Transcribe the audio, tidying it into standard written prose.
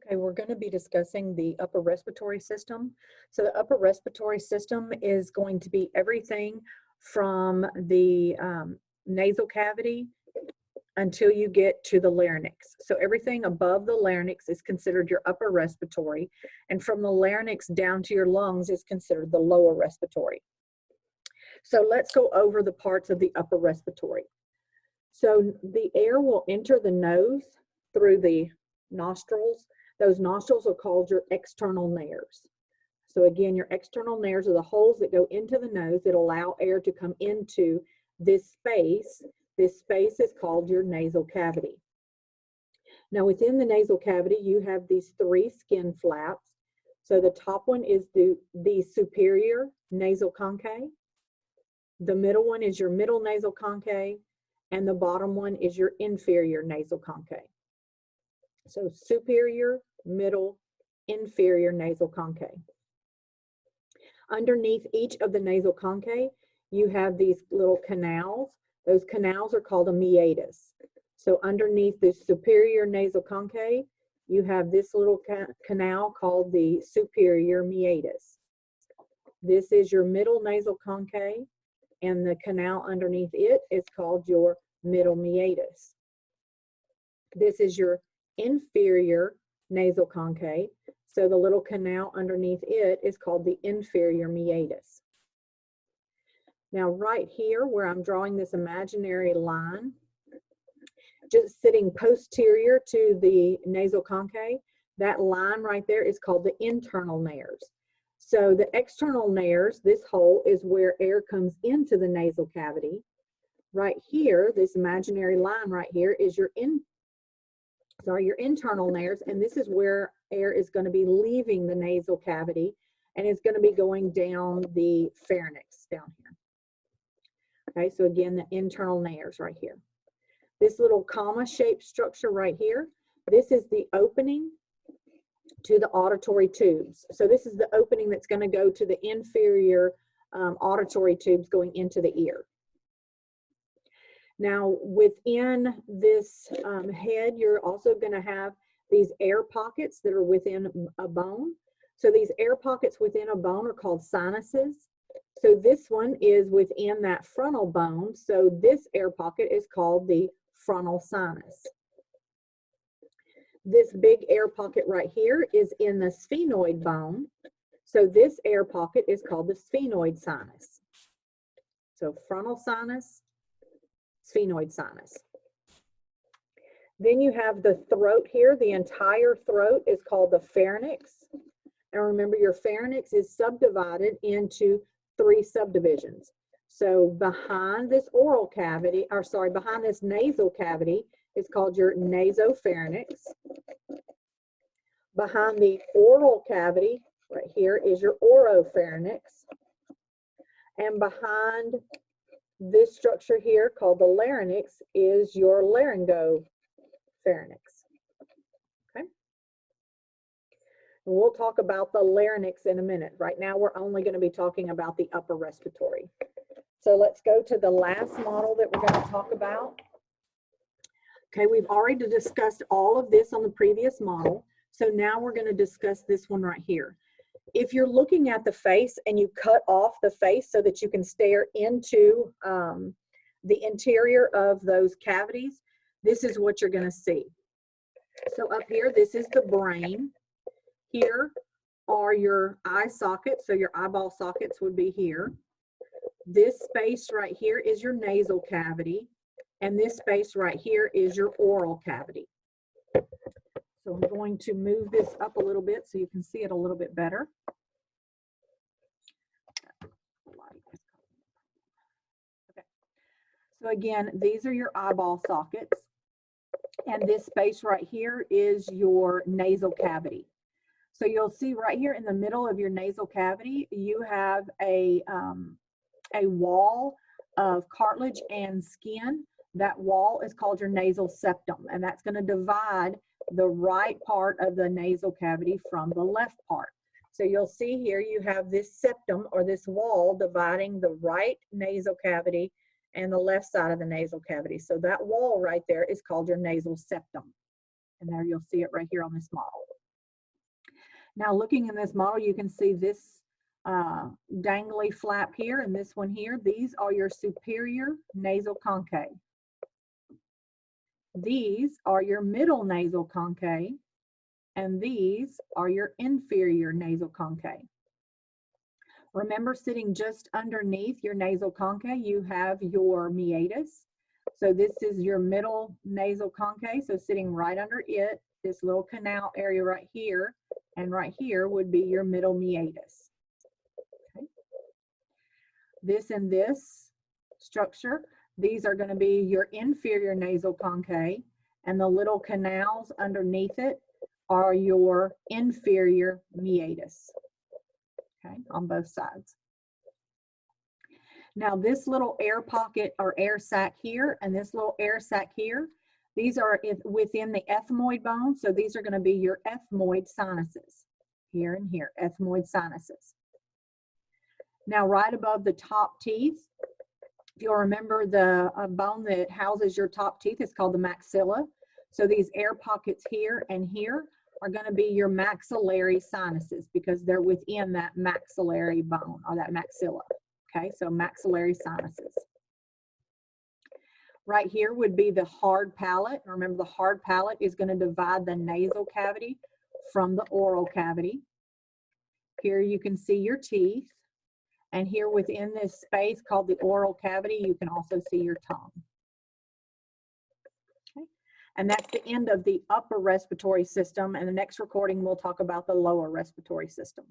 Okay, we're going to be discussing the upper respiratory system. So the upper respiratory system is going to be everything from the nasal cavity until you get to the larynx. So everything above the larynx is considered your upper respiratory, and from the larynx down to your lungs is considered the lower respiratory. So let's go over the parts of the upper respiratory. So the air will enter the nose through the nostrils. Those nostrils are called your external nares. So again, your external nares are the holes that go into the nose that allow air to come into this space. This space is called your nasal cavity. Now within the nasal cavity, you have these three skin flaps. So the top one is the superior nasal concave. The middle one is your middle nasal concave, and the bottom one is your inferior nasal concave. So superior, middle, inferior nasal concave. Underneath each of the nasal concave, you have these little canals. Those canals are called a meatus. So underneath the superior nasal concave, you have this little canal called the superior meatus. This is your middle nasal concave, and the canal underneath it is called your middle meatus. This is your inferior nasal concave, so the little canal underneath it is called the inferior meatus. Now right here where I'm drawing this imaginary line, just sitting posterior to the nasal concave, that line right there is called the internal nares. So the external nares, this hole is where air comes into the nasal cavity. Right here, this imaginary line right here is your internal nares, and this is where air is going to be leaving the nasal cavity and it's going to be going down the pharynx down here. Okay, so again, the internal nares right here. This little comma-shaped structure right here, this is the opening to the auditory tubes. So this is the opening that's going to go to the inferior auditory tubes going into the ear. Now within this head, you're also going to have these air pockets that are within a bone. So these air pockets within a bone are called sinuses. So this one is within that frontal bone. So this air pocket is called the frontal sinus. This big air pocket right here is in the sphenoid bone. So this air pocket is called the sphenoid sinus. So frontal sinus, sphenoid sinus. Then you have the throat here. The entire throat is called the pharynx. And remember, your pharynx is subdivided into three subdivisions. So behind this oral cavity, or sorry, behind this nasal cavity is called your nasopharynx. Behind the oral cavity right here is your oropharynx. And behind this structure here called the larynx is your laryngopharynx. Okay. And we'll talk about the larynx in a minute. Right now we're only going to be talking about the upper respiratory. So let's go to the last model that we're going to talk about. Okay, we've already discussed all of this on the previous model. So now we're going to discuss this one right here. If you're looking at the face and you cut off the face so that you can stare into the interior of those cavities, this is what you're going to see. So up here, this is the brain. Here are your eye sockets. So your eyeball sockets would be here. This space right here is your nasal cavity. And this space right here is your oral cavity. So I'm going to move this up a little bit so you can see it a little bit better. Okay. So again, these are your eyeball sockets. And this space right here is your nasal cavity. So you'll see right here in the middle of your nasal cavity, you have a wall of cartilage and skin. That wall is called your nasal septum, and that's going to divide the right part of the nasal cavity from the left part. So you'll see here you have this septum or this wall dividing the right nasal cavity and the left side of the nasal cavity. So that wall right there is called your nasal septum. And there you'll see it right here on this model. Now looking in this model, you can see this dangly flap here and this one here. These are your superior nasal concave. These are your middle nasal concave, and these are your inferior nasal concave. Remember, sitting just underneath your nasal concave, you have your meatus. So this is your middle nasal concave. So sitting right under it, this little canal area right here, and right here would be your middle meatus. Okay. This and this structure, these are going to be your inferior nasal concave, and the little canals underneath it are your inferior meatus. Okay, on both sides. Now this little air pocket or air sac here and this little air sac here, these are within the ethmoid bone, so these are going to be your ethmoid sinuses. Here and here, ethmoid sinuses. Now right above the top teeth, if you'll remember, the bone that houses your top teeth is called the maxilla. So these air pockets here and here are going to be your maxillary sinuses because they're within that maxillary bone or that maxilla. Okay, so maxillary sinuses. Right here would be the hard palate. Remember, the hard palate is going to divide the nasal cavity from the oral cavity. Here you can see your teeth. And here within this space called the oral cavity, you can also see your tongue. Okay. And that's the end of the upper respiratory system. And the next recording, we'll talk about the lower respiratory system.